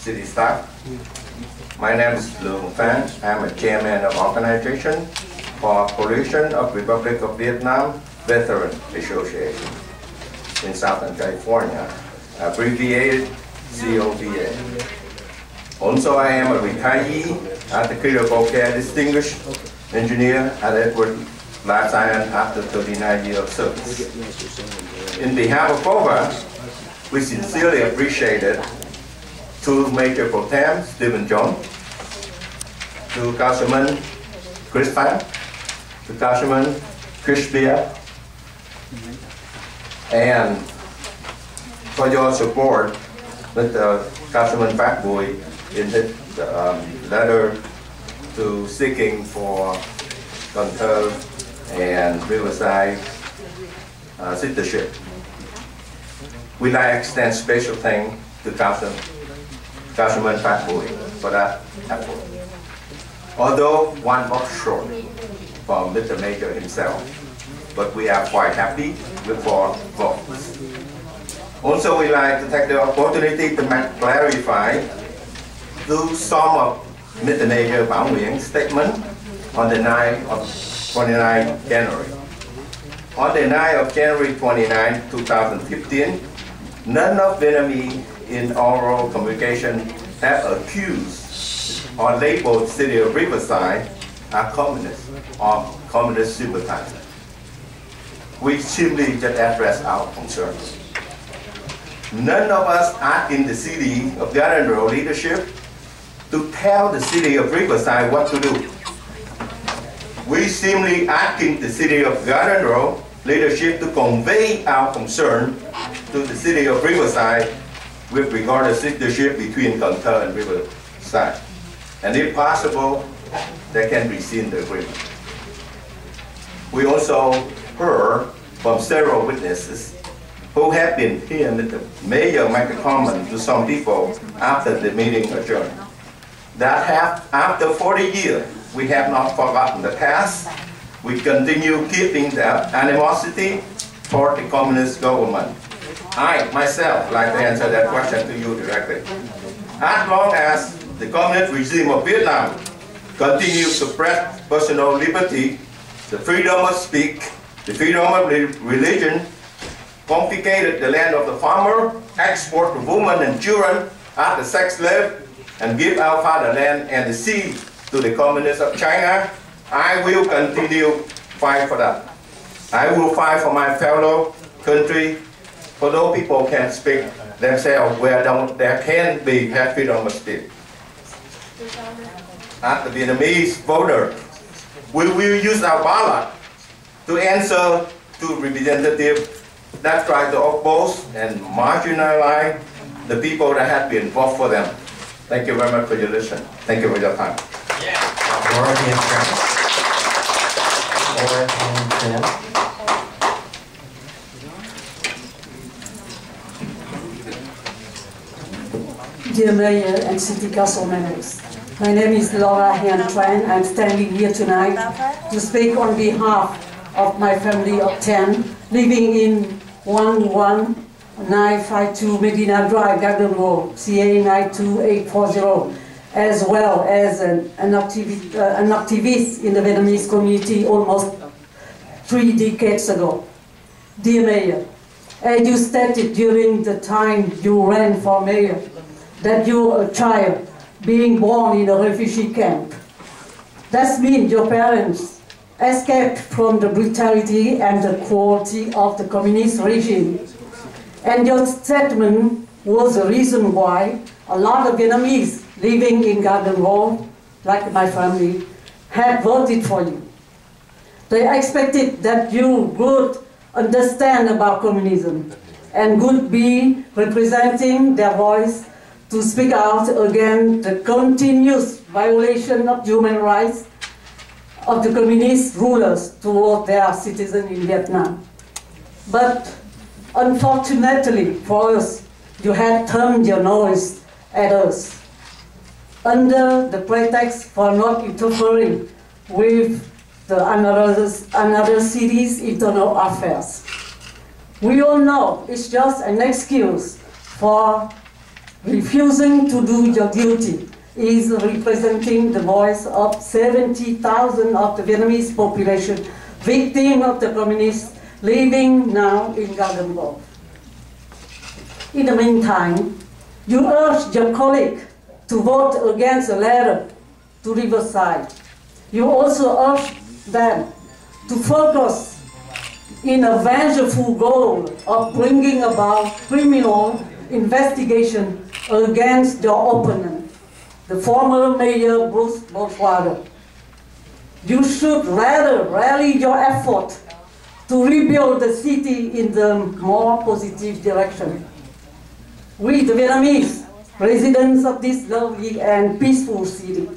city staff. My name is Lượng Phan. I'm a chairman of Organization for Coalition of Republic of Vietnam Veteran Association in Southern California, abbreviated COVA. Also, I am a retiree at the Critical Care Distinguished Engineer at Edward Life Science after 39 years of service. In behalf of COVA, we sincerely appreciated two major pro tem, Stephen John, to Councilman Chris Phan, to Councilman Chris Beer, and for your support with Councilman Buổi in his letter to seeking for Cần Thơ and Riverside citizenship. We'd like to extend special thanks to Councilman Buổi for that effort. Although one box short from Mr. Major himself, but we are quite happy with 4 votes. Also, we'd like to take the opportunity to clarify through some of Mr. Major Bảo Nguyễn statement on the 9th of 29 January. On the 9th of January 29, 2015, none of Vietnamese in oral communication have accused or labeled the city of Riverside as communist or communist sympathizer. We simply just address our concerns. None of us asking the city of Garden Grove leadership to tell the city of Riverside what to do. We simply asking the city of Garden Grove leadership to convey our concern to the city of Riverside with regard to citizenship between Cần Thơ and Riverside. And if possible, they can rescind the agreement. We also heard from several witnesses who have been here with the mayor make a comment to some people after the meeting adjourned. That after 40 years, we have not forgotten the past. We continue keeping the animosity toward the communist government. I, myself, like to answer that question to you directly. As long as the communist regime of Vietnam continues to suppress personal liberty, the freedom of speech, the freedom of religion, confiscated the land of the farmer, export the women and children as the sex slave, and give our fatherland and the sea to the communists of China, I will continue fight for that. I will fight for my fellow country, for those people can speak themselves where there can be freedom of speech. As the Vietnamese voter, we will use our ballot to answer to representatives that try to oppose and marginalize the people that have been voted for them. Thank you very much for your listen. Thank you for your time. Dear Mayor and City Council members, my name is Laura Hian Tran. I'm standing here tonight to speak on behalf of my family of 10 living in 11952 Medina Drive, Garden Grove, CA 92840, as well as an activist in the Vietnamese community almost 3 decades ago. Dear Mayor, as you stated during the time you ran for mayor, that you're a child being born in a refugee camp. That means your parents escaped from the brutality and the cruelty of the communist regime. And your statement was the reason why a lot of Vietnamese living in Garden Grove, like my family, had voted for you. They expected that you would understand about communism and would be representing their voice to speak out against the continuous violation of human rights of the communist rulers toward their citizens in Vietnam. But unfortunately for us, you had turned your nose at us under the pretext for not interfering with another city's internal affairs. We all know it's just an excuse for Refusing to do your duty is representing the voice of 70,000 of the Vietnamese population, victim of the communists, living now in Garden Grove. In the meantime, you urge your colleague to vote against the letter to Riverside. You also urge them to focus in a vengeful goal of bringing about criminal investigation against your opponent, the former Mayor Bruce Bolswader. You should rather rally your effort to rebuild the city in the more positive direction. We, the Vietnamese, residents of this lovely and peaceful city,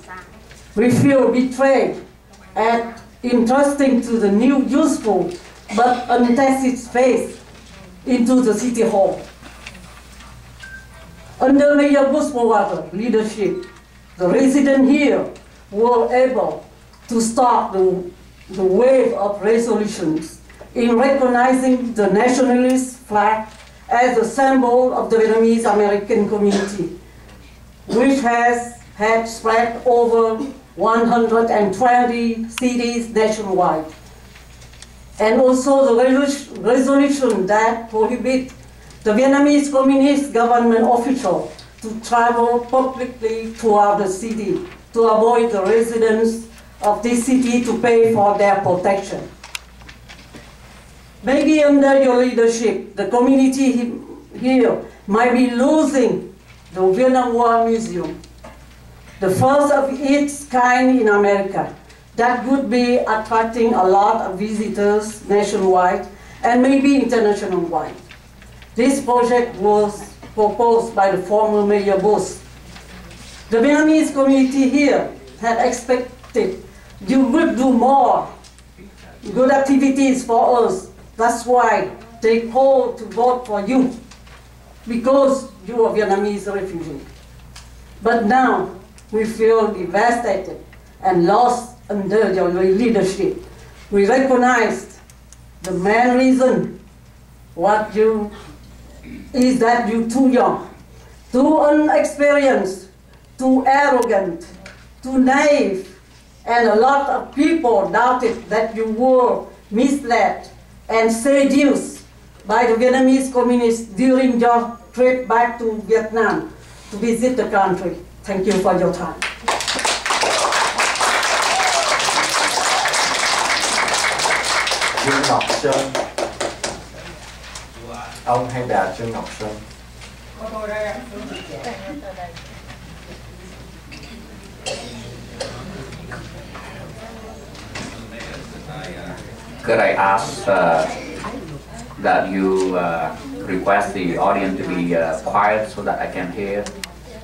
we feel betrayed at entrusting to the new useful but untested space into the city hall. Under Mayor Bolswader's leadership, the residents here were able to start the wave of resolutions in recognizing the nationalist flag as a symbol of the Vietnamese American community, which has had spread over 120 cities nationwide. And also the resolution that prohibit the Vietnamese Communist government official to travel publicly throughout the city to avoid the residents of this city to pay for their protection. Maybe under your leadership, the community here might be losing the Vietnam War Museum, the first of its kind in America, that would be attracting a lot of visitors nationwide and maybe international-wide. This project was proposed by the former Mayor Bush. The Vietnamese community here had expected you would do more good activities for us. That's why they called to vote for you, because you are Vietnamese refugees. But now we feel devastated and lost under your leadership. We recognized the main reason is that you're too young, too unexperienced, too arrogant, too naive, and a lot of people doubted that you were misled and seduced by the Vietnamese communists during your trip back to Vietnam to visit the country. Thank you for your time. Dương Ngọc Sơn. Ông hay bà Trương Ngọc Sơn. Could I ask that you request the audience to be quiet so that I can hear?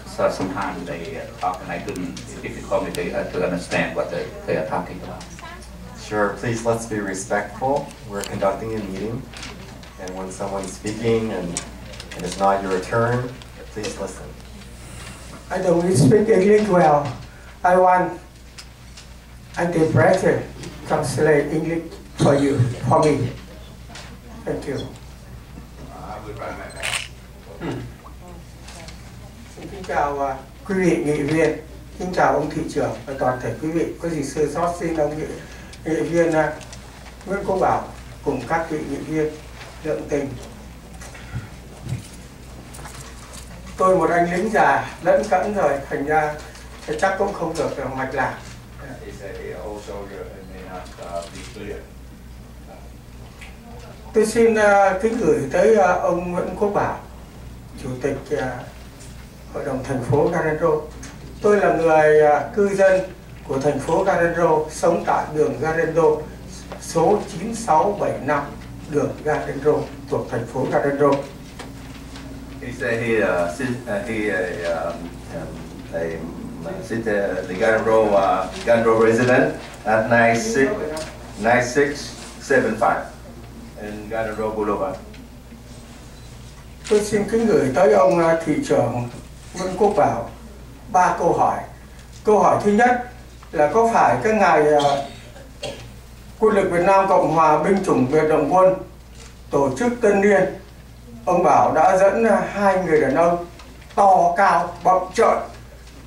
So sometimes they talk and I couldn't, it's difficult for me to understand what they are talking about. Sure, please let's be respectful. We're conducting a meeting, and when someone's speaking and it's not your turn, please listen. I don't speak English well. I want interpreter translate English for you, for me. Thank you. I will try my best. Xin kính chào quý vị nghị viên, kính chào ông thị trưởng và toàn thể quý vị. Có gì sơ sót xin ông nghị viên Nguyễn Quốc Bảo cùng các vị nghị viên Lượng tình. Tôi một anh lính già lẫn cẫn rồi, thành ra chắc cũng không được mạch lạc. Tôi xin kính gửi tới ông Nguyễn Quốc Bảo, Chủ tịch Hội đồng thành phố Garden Grove. Tôi là người cư dân của thành phố Garden Grove, sống tại đường Garden Grove số 9675 đường Garden Grove thuộc thành phố Garden Grove. He said the Garden Grove resident at 9675 in Garden Grove Boulevard. Tôi xin kính gửi tới ông thị trưởng Nguyễn Quốc Bảo 3 câu hỏi. Câu hỏi thứ nhất là có phải cái ngày Quân lực Việt Nam Cộng Hòa binh chủng Biệt động quân tổ chức tân niên, ông Bảo đã dẫn 2 người đàn ông to cao bậm trợn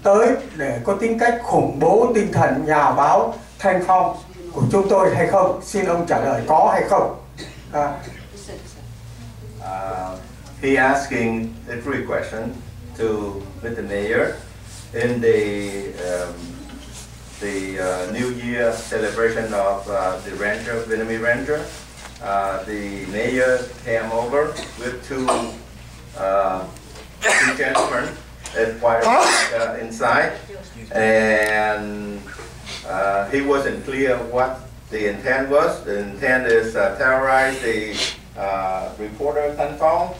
tới để có tính cách khủng bố tinh thần nhà báo thanh phong của chúng tôi hay không? Xin ông trả lời có hay không? He asking the three questions to Mr. Mayor in the New Year celebration of the Ranger, Vietnamese Ranger. The mayor came over with two gentlemen inside, and he wasn't clear what the intent was. The intent is terrorize the reporter Thanh Phong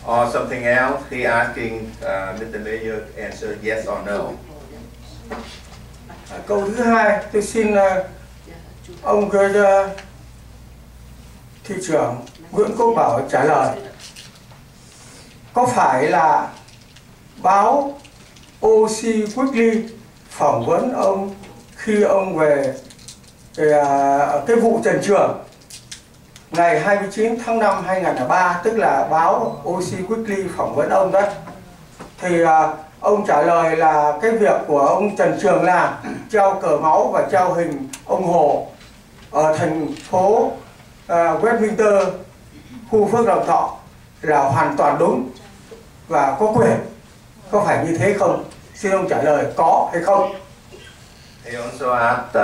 or something else. He asking Mr. Mayor to answer yes or no. Câu thứ hai, tôi xin ông Thị trưởng Nguyễn Quốc Bảo trả lời. Có phải là báo OC Weekly phỏng vấn ông khi ông về cái vụ Trần Trường ngày 29 tháng 5 2003, tức là báo OC Weekly phỏng vấn ông đó, thì ông trả lời là cái việc của ông Trần Trường làm treo cờ máu và treo hình ông Hồ ở thành phố Westminster, khu Phước Đồng Thọ là hoàn toàn đúng và có quyền. Có phải như thế không? Xin ông trả lời có hay không? He also asked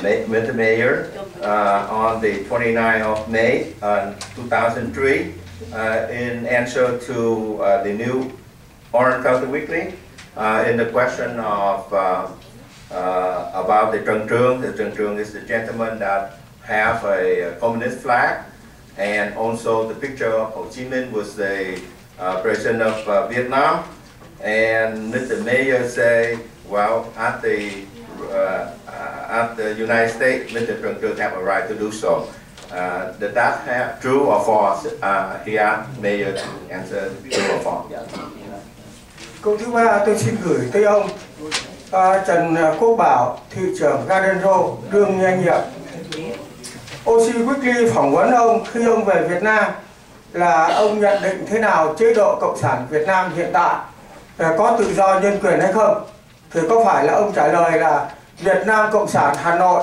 Mr. Mayor on the 29th of May 2003 in answer to the new Orange County Weekly in the question of about the Trần Trường. The Trần Trường is the gentleman that have a communist flag, and also the picture of Ho Chi Minh was the president of Vietnam. And Mr. Mayor say, well, at the United States, Mr. Trần Trường have a right to do so. Did that have true or false? He asked Mayor to answer true or false. Câu thứ ba tôi xin gửi tới ông Trần Quốc Bảo, Thị trưởng Garden Grove, đương nhiệm nhiệm. OC Weekly phỏng vấn ông khi ông về Việt Nam là ông nhận định thế nào chế độ Cộng sản Việt Nam hiện tại, có tự do nhân quyền hay không? Thì có phải là ông trả lời là Việt Nam Cộng sản Hà Nội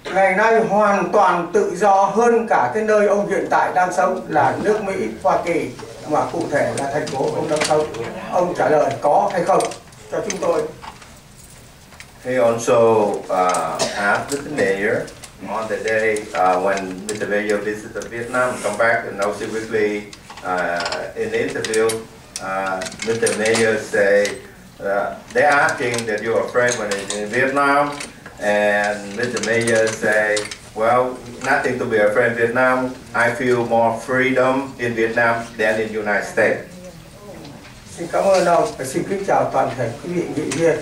ngày nay hoàn toàn tự do hơn cả cái nơi ông hiện tại đang sống là nước Mỹ, Hoa Kỳ, mà cụ thể là thành phố ông đang sống? Ông trả lời có hay không cho chúng tôi. He also asked the mayor on the day when Mr. Mayor visited Vietnam and come back, and also Weekly in the interview, Mr. Mayor say they're asking that you're a friend when it's in Vietnam, and Mr. Mayor say, well, nothing to be a friend in Vietnam. I feel more freedom in Vietnam than in United States. Xin cảm ơn ông và xin kính chào toàn thể quý vị nghị viên.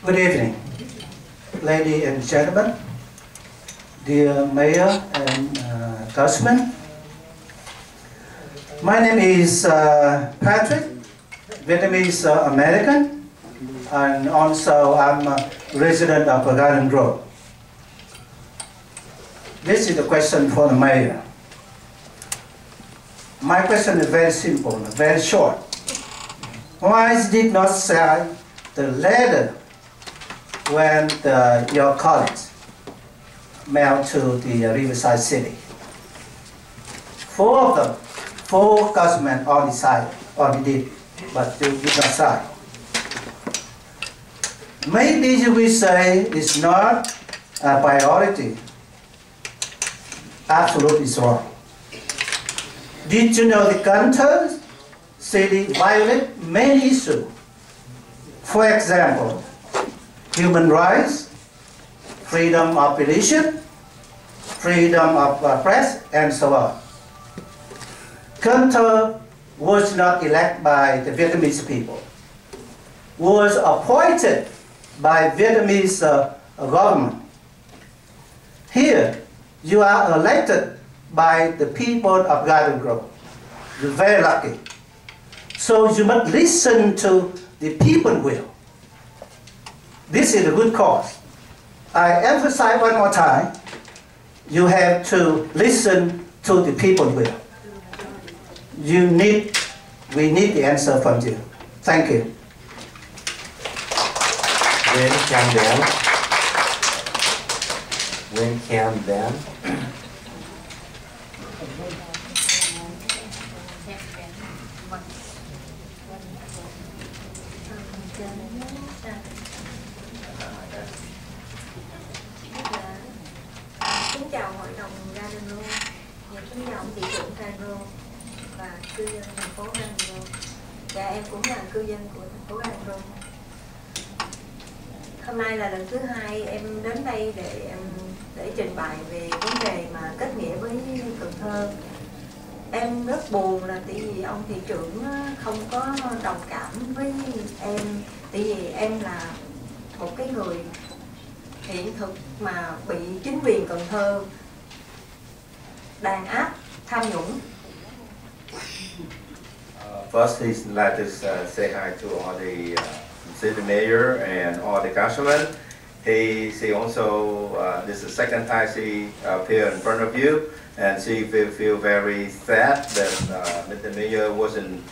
Good evening, ladies and gentlemen, dear Mayor and Councilman. My name is Patrick, Vietnamese American, and also I'm a resident of Garden Grove. This is the question for the Mayor. My question is very simple, very short. Why did not sign the letter when your colleagues mailed to the Riverside City? Four of them, 4 councilmen already did, but they did not sign. Maybe you will say it's not a priority. Absolutely wrong. Did you know the Kansas City violated many issues? For example, human rights, freedom of religion, freedom of press, and so on. Kansas was not elected by the Vietnamese people, was appointed by Vietnamese government. Here, you are elected by the people of Garden Grove. You're very lucky. So you must listen to the people will. This is a good cause. I emphasize one more time. You have to listen to the people will. We need the answer from you. Thank you. When can then? When can then? Kính chào hội đồng Garden Grove, kính chào ông thị trưởng Garden Grove và cư dân thành phố Garden Grove. Dạ, em cũng là cư dân của thành phố Garden Grove. Hôm nay là lần thứ hai em đến đây để trình bày về vấn đề mà kết nghĩa với Cần Thơ. Em rất buồn là tại vì ông thị trưởng không có đồng cảm với em, tại vì em là một cái người hiện thực mà bị chính quyền Cần Thơ đàn áp, tham nhũng. First, he'd like to say hi to all the city mayor and all the councilmen. She also, this is the second time she appeared in front of you, and she feel very sad that Mr. Mayor wasn't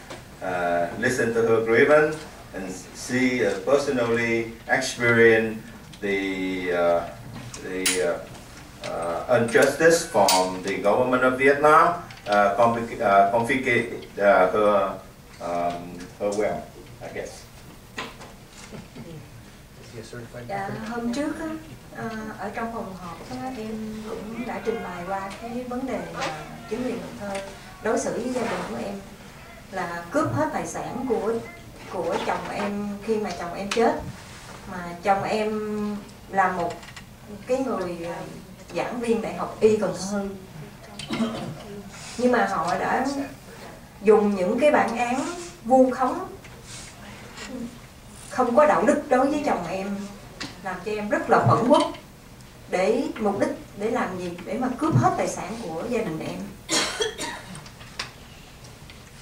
listen to her grievance, and she personally experienced the injustice from the government of Vietnam, confiscate her wealth, I guess. Dạ, hôm trước á, ở trong phòng họp á, em cũng đã trình bày qua cái vấn đề mà chính quyền Cần Thơ đối xử với gia đình của em là cướp hết tài sản của chồng em khi mà chồng em chết, mà chồng em là một cái người giảng viên Đại học Y Cần Thơ, nhưng mà họ đã dùng những cái bản án vu khống không có đạo đức đối với chồng em, làm cho em rất là phẫn uất. Để mục đích để làm gì? Để mà cướp hết tài sản của gia đình em.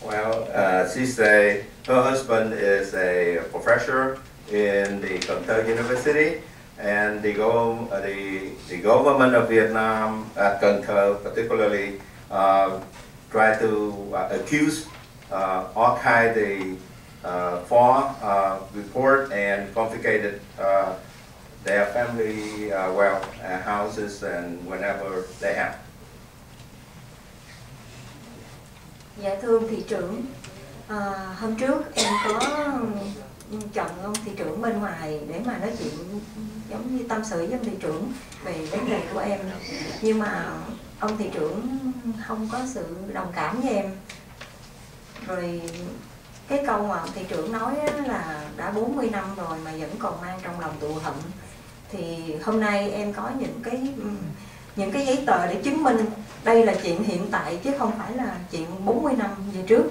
Well, she said her husband is a professor in the Cần Thơ University, and the government of Vietnam at Cần Thơ particularly try to accuse all kinds of false report and confiscated their family wealth, houses, and whenever they have. Dạ thưa ông thị trưởng, hôm trước em có chọn ông thị trưởng bên ngoài để mà nói chuyện giống như tâm sự với ông thị trưởng về vấn đề của em, nhưng mà ông thị trưởng không có sự đồng cảm với em. Rồi cái câu mà ông thị trưởng nói là đã 40 năm rồi mà vẫn còn mang trong lòng thù hận, thì hôm nay em có những cái giấy tờ để chứng minh đây là chuyện hiện tại chứ không phải là chuyện 40 năm về trước.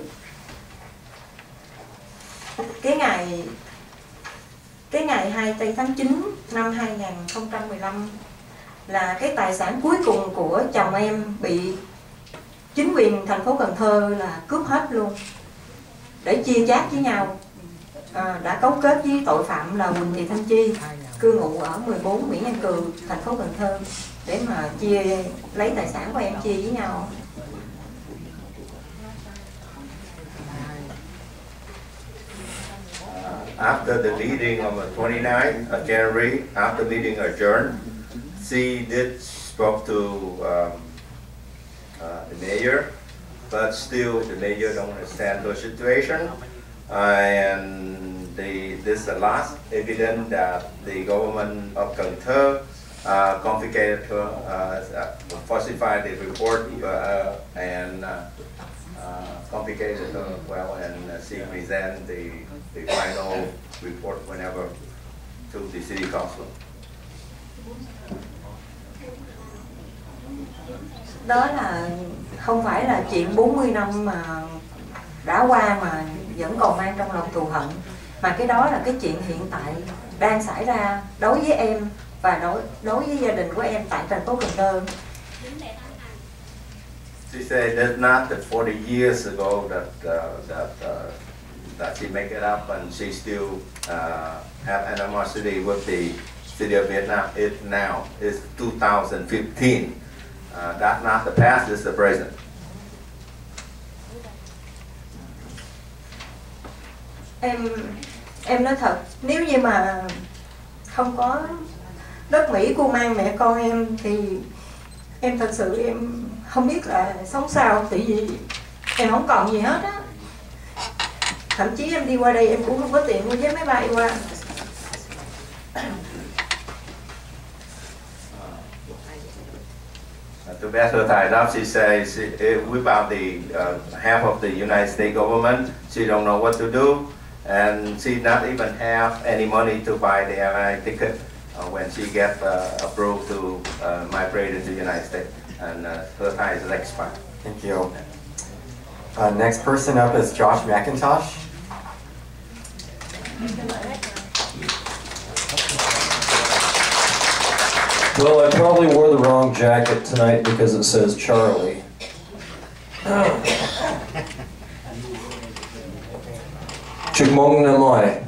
Cái ngày 2 tháng 9 năm 2015 là cái tài sản cuối cùng của chồng em bị chính quyền thành phố Cần Thơ là cướp hết luôn để chia chác với nhau. Đã cấu kết với tội phạm là Huỳnh Thị Thanh Chi, cư ngụ ở 14 Nguyễn Văn Cừ, thành phố Cần Thơ, để mà lấy tài sản của em chia với nhau. After the meeting on the 29th of January, after meeting adjourned, she did spoke to the mayor, but still the mayor don't understand the situation. And this is the last evidence that the government of Cần Thơ confiscated her, falsified the report, and confiscated her well, and she present the final report whenever to the city council. Đó là không phải là chuyện 40 năm mà đã qua mà vẫn còn mang trong lòng thù hận, mà cái đó là cái chuyện hiện tại đang xảy ra đối với em và đối với gia đình của em tại thành phố Cần Thơ. She said that's not the 40 years ago that she make it up, and she still have animosity with the city of Vietnam. It now is 2015. That's not the past, it's the present. Em nói thật, nếu như mà không có đất Mỹ cưu mang mẹ con em thì em thật sự em không biết là sống sao, tại vì em không còn gì hết á. Thậm chí em đi qua đây em cũng không có tiền mua vé máy bay qua. To better tie it up, she says without the half of the United States government, she don't know what to do, and she not even have any money to buy the airline ticket when she get approved to migrate into the United States, and her time is expired. Thank you. Next person up is Josh McIntosh. Well, I probably wore the wrong jacket tonight because it says Charlie. Chigmong Namai.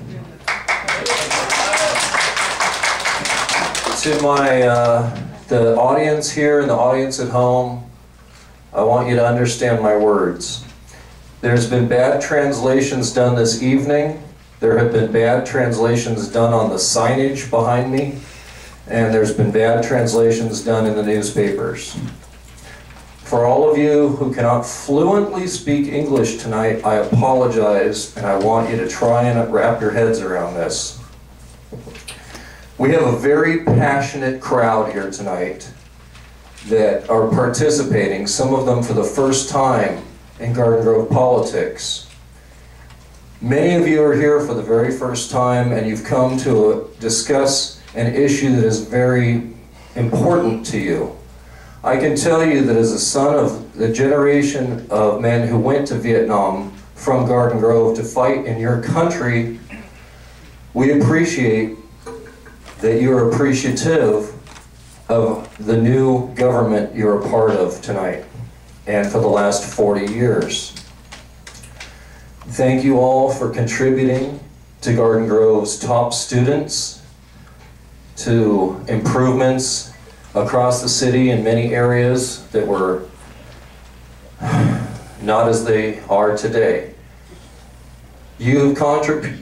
To the audience here and the audience at home, I want you to understand my words. There's been bad translations done this evening. There have been bad translations done on the signage behind me. And there's been bad translations done in the newspapers. For all of you who cannot fluently speak English tonight, I apologize, and I want you to try and wrap your heads around this. We have a very passionate crowd here tonight that are participating, some of them for the first time in Garden Grove politics. Many of you are here for the very first time, and you've come to discuss an issue that is very important to you. I can tell you that as a son of the generation of men who went to Vietnam from Garden Grove to fight in your country, we appreciate that you're appreciative of the new government you're a part of tonight and for the last 40 years. Thank you all for contributing to Garden Grove's top students, to improvements across the city in many areas that were not as they are today. You have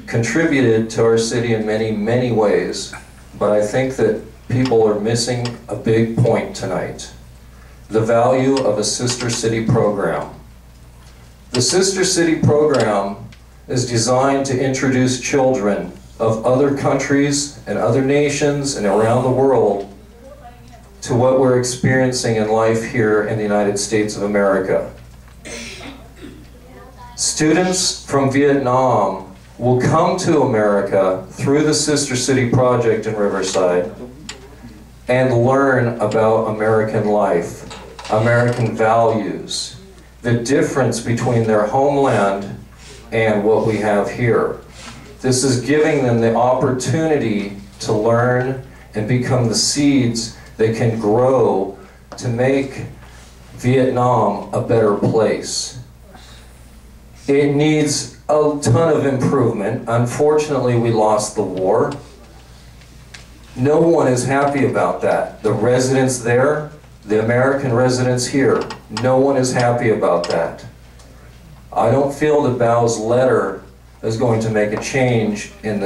contributed to our city in many, many ways, but I think that people are missing a big point tonight: the value of a sister city program. The sister city program is designed to introduce children of other countries and other nations and around the world to what we're experiencing in life here in the United States of America. Students from Vietnam will come to America through the Sister City Project in Riverside and learn about American life, American values, the difference between their homeland and what we have here. This is giving them the opportunity to learn and become the seeds that can grow to make Vietnam a better place. It needs a ton of improvement. Unfortunately, we lost the war. No one is happy about that. The residents there, the American residents here, no one is happy about that. I don't feel that Bao's letter is going to make a change in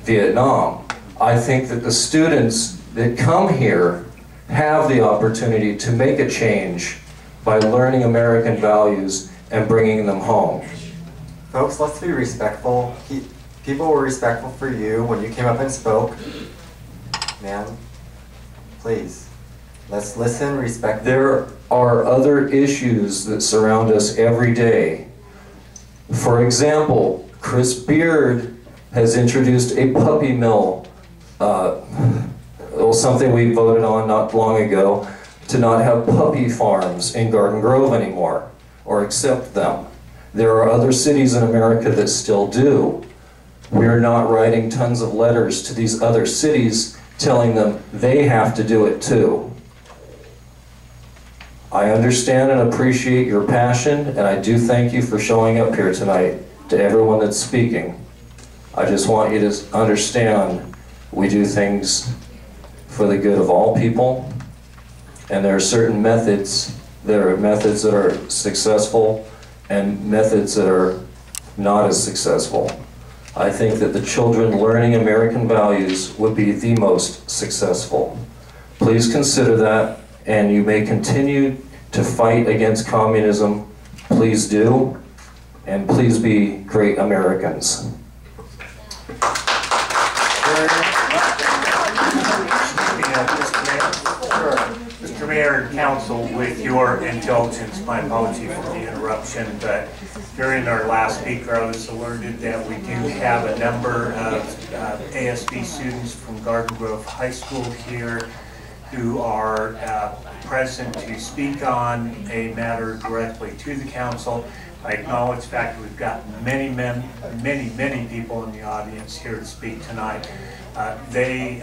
Vietnam. I think that the students that come here have the opportunity to make a change by learning American values and bringing them home. Folks, let's be respectful. People were respectful for you when you came up and spoke. Man, please, let's listen, respect. There are other issues that surround us every day. For example, Chris Beard has introduced a puppy mill, something we voted on not long ago, to not have puppy farms in Garden Grove anymore, or accept them. There are other cities in America that still do. We're not writing tons of letters to these other cities telling them they have to do it too. I understand and appreciate your passion, and I do thank you for showing up here tonight. To everyone that's speaking, I just want you to understand we do things for the good of all people, and there are certain methods. There are methods that are successful and methods that are not as successful. I think that the children learning American values would be the most successful. Please consider that, and you may continue to fight against communism. Please do, and please be great Americans. Mr. Mayor and Council, with your indulgence, my apology for the interruption, but during our last speaker, I was alerted that we do have a number of ASB students from Garden Grove High School here who are present to speak on a matter directly to the council. I acknowledge the fact that we've got many people in the audience here to speak tonight. They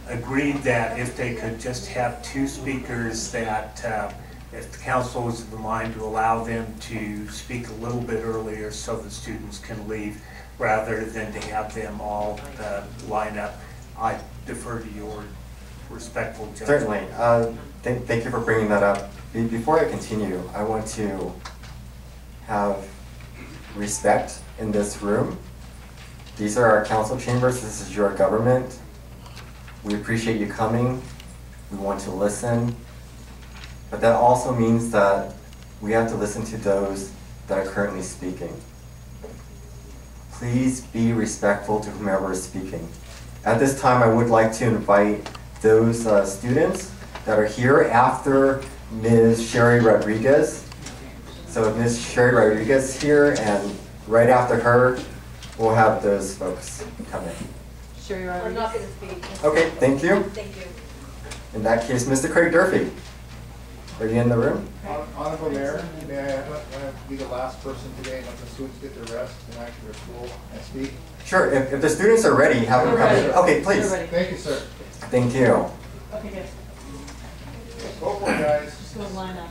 agreed that if they could just have two speakers, that if the council was of the mind to allow them to speak a little bit earlier so the students can leave, rather than to have them all line up. I defer to your respectful judgment. Certainly. Thank you for bringing that up. Before I continue, I want to have respect in this room. These are our council chambers. This is your government. We appreciate you coming. We want to listen. But that also means that we have to listen to those that are currently speaking. Please be respectful to whomever is speaking. At this time, I would like to invite those students that are here after Ms. Sherry Rodriguez. So Ms. Sherry Rodriguez here, and right after her, we'll have those folks come in. Sherry Rodriguez. I'm not going to speak. Okay, thank you. Thank you. In that case, Mr. Craig Durfee, are you in the room? Honorable Mayor, may I have to be the last person today and let the students get their rest and back to their school and speak? Sure, if the students are ready, have them come in. Okay, please. Thank you, sir. Thank you. Okay, good. Go for it, guys. Just go line up.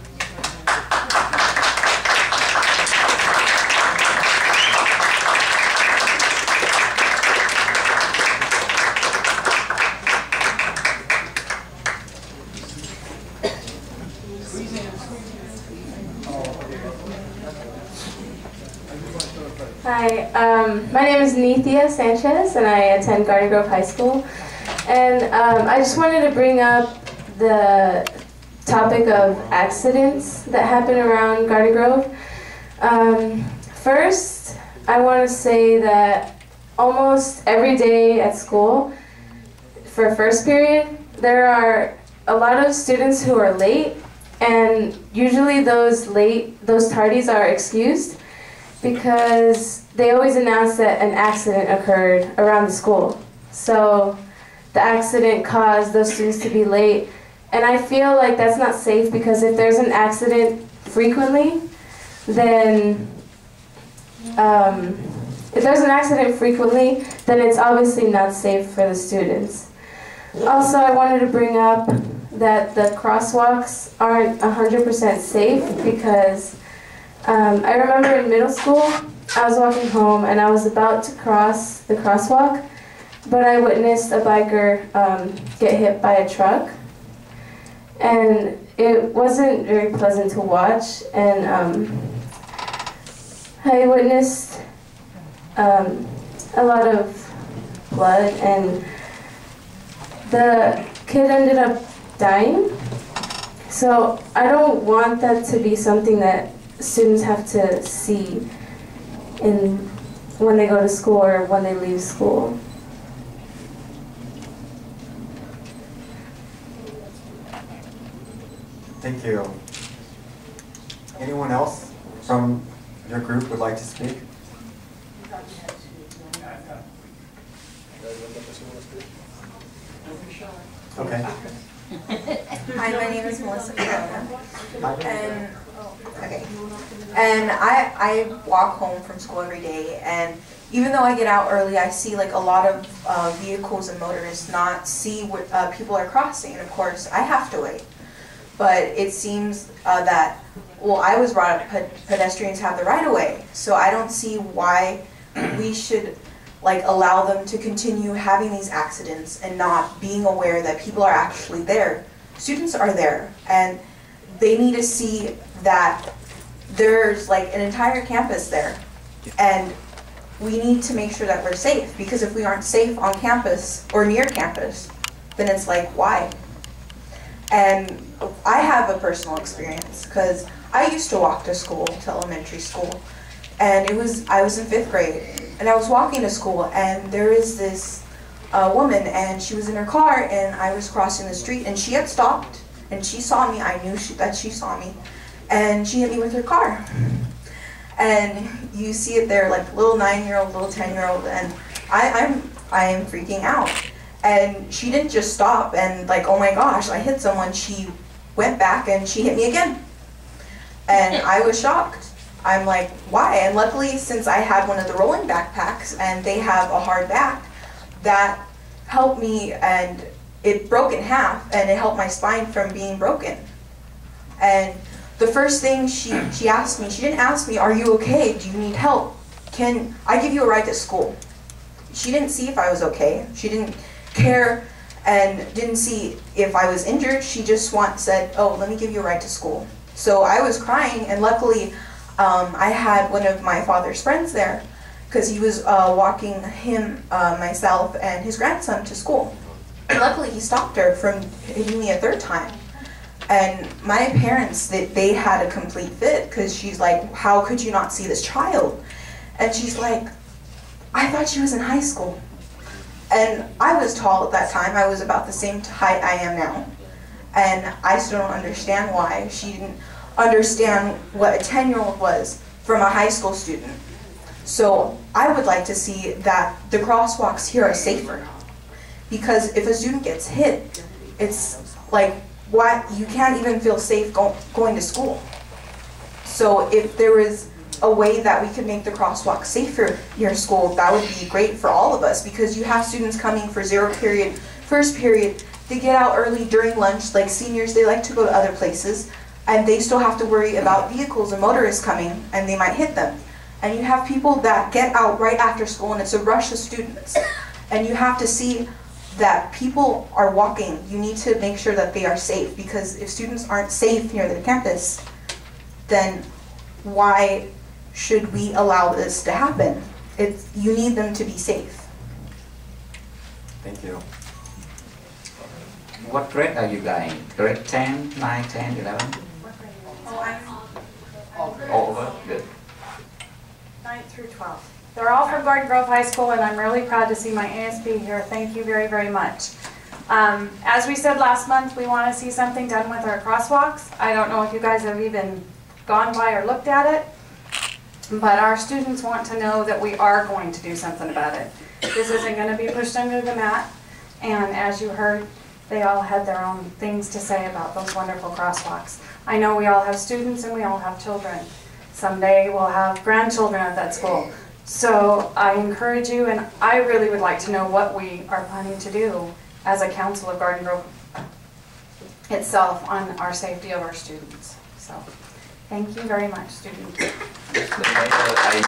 Hi, my name is Nithya Sanchez, and I attend Garden Grove High School. And I just wanted to bring up the topic of accidents that happen around Garden Grove. First, I want to say that almost every day at school, for first period, there are a lot of students who are late, and usually those tardies are excused because they always announce that an accident occurred around the school. So the accident caused those students to be late. And I feel like that's not safe, because if there's an accident frequently, then it's obviously not safe for the students. Also, I wanted to bring up that the crosswalks aren't 100% safe, because I remember in middle school, I was walking home and I was about to cross the crosswalk, but I witnessed a biker get hit by a truck. And it wasn't very pleasant to watch, and I witnessed a lot of blood, and the kid ended up dying. So I don't want that to be something that students have to see when they go to school or when they leave school. Thank you. Anyone else from your group would like to speak? Okay. Hi, my name is Melissa Corona, and I walk home from school every day, and even though I get out early, I see like a lot of vehicles and motorists not see what people are crossing, and of course I have to wait. but it seems that, well, I was brought up pedestrians have the right of way, so I don't see why we should like allow them to continue having these accidents and not being aware that people are actually there. Students are there, and they need to see that there's like an entire campus there, and we need to make sure that we're safe, because if we aren't safe on campus or near campus, then it's like, why? And I have a personal experience, because I used to walk to school, to elementary school, and I was in 5th grade, and I was walking to school, and there is this woman, and she was in her car, and I was crossing the street, and she had stopped, and she saw me. I knew that she saw me, and she hit me with her car. And you see it there, like little 9-year-old, little 10-year-old, and I am freaking out. And she didn't just stop and like, oh my gosh, I hit someone. She went back and she hit me again. And I was shocked. I'm like, why? And luckily, since I had one of the rolling backpacks and they have a hard back, that helped me, and it broke in half, and it helped my spine from being broken. And the first thing she asked me, she didn't ask me, are you okay? Do you need help? Can I give you a ride to school? She didn't see if I was okay. She didn't care and didn't see if I was injured. She just said, oh, let me give you a ride to school. So I was crying, and luckily I had one of my father's friends there, because he was walking myself, and his grandson to school. And luckily he stopped her from hitting me a 3rd time. And my parents, they had a complete fit, because she's like, how could you not see this child? And she's like, I thought she was in high school. And I was tall at that time. I was about the same height I am now. And I still don't understand why she didn't understand what a 10-year-old was from a high school student. So I would like to see that the crosswalks here are safer. Because if a student gets hit, it's like, why you can't even feel safe going to school. So if there is a way that we could make the crosswalk safer near school, that would be great for all of us, because you have students coming for 0 period, 1st period, they get out early during lunch, like seniors, they like to go to other places, and they still have to worry about vehicles and motorists coming, and they might hit them. And you have people that get out right after school, and it's a rush of students, and you have to see that people are walking. You need to make sure that they are safe, because if students aren't safe near the campus, then why should we allow this to happen? You need them to be safe. Thank you. What grade are you guys? Grade 10, 9, 10, 11? All over? Good. 9th through 12th. They're all from Garden Grove High School, and I'm really proud to see my ASB here. Thank you very, very much. As we said last month, we want to see something done with our crosswalks. I don't know if you guys have even gone by or looked at it, but our students want to know that we are going to do something about it. This isn't going to be pushed under the mat, and as you heard, they all had their own things to say about those wonderful crosswalks. I know we all have students and we all have children. Someday we'll have grandchildren at that school. So I encourage you, and I really would like to know what we are planning to do as a council of Garden Grove itself on our safety of our students. So thank you very much, students.